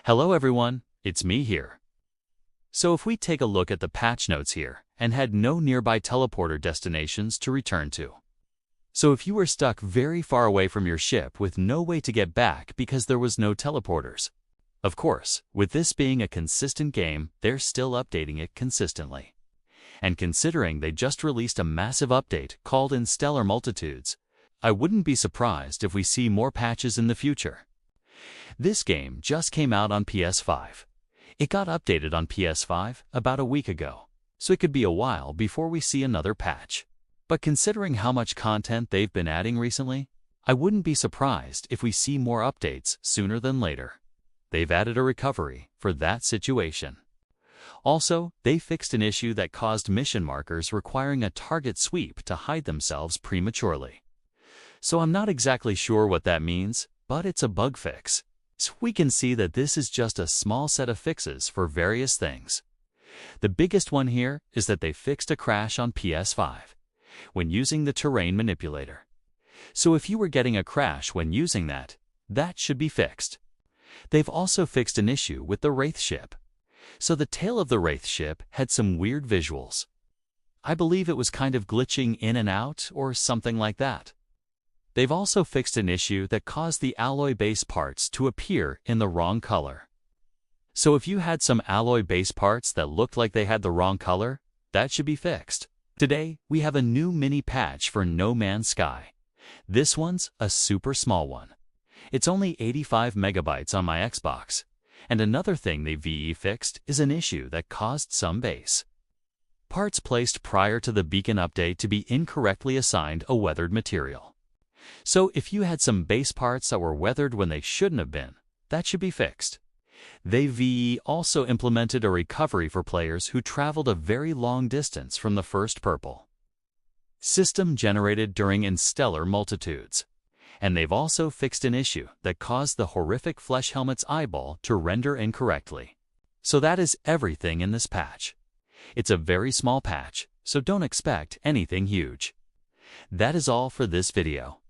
Hello everyone, it's me here. So if we take a look at the patch notes here and had no nearby teleporter destinations to return to. So if you were stuck very far away from your ship with no way to get back because there was no teleporters. Of course, with this being a consistent game, they're still updating it consistently. And considering they just released a massive update called In Stellar Multitudes, I wouldn't be surprised if we see more patches in the future. This game just came out on PS5. It got updated on PS5 about a week ago, so it could be a while before we see another patch. But considering how much content they've been adding recently, I wouldn't be surprised if we see more updates sooner than later. They've added a recovery for that situation. Also, they fixed an issue that caused mission markers requiring a target sweep to hide themselves prematurely. So I'm not exactly sure what that means, but it's a bug fix. So we can see that this is just a small set of fixes for various things. The biggest one here is that they fixed a crash on PS5 when using the terrain manipulator. So if you were getting a crash when using that should be fixed. They've also fixed an issue with the Wraith ship. So the tail of the Wraith ship had some weird visuals. I believe it was kind of glitching in and out or something like that. They've also fixed an issue that caused the alloy base parts to appear in the wrong color. So if you had some alloy base parts that looked like they had the wrong color, that should be fixed. Today, we have a new mini patch for No Man's Sky. This one's a super small one. It's only 85 megabytes on my Xbox. And another thing they VE fixed is an issue that caused some base parts placed prior to the beacon update to be incorrectly assigned a weathered material. So if you had some base parts that were weathered when they shouldn't have been, that should be fixed. They VE also implemented a recovery for players who traveled a very long distance from the first purple system generated during In Stellar Multitudes. And they've also fixed an issue that caused the horrific Flesh Helmet's eyeball to render incorrectly. So that is everything in this patch. It's a very small patch, so don't expect anything huge. That is all for this video.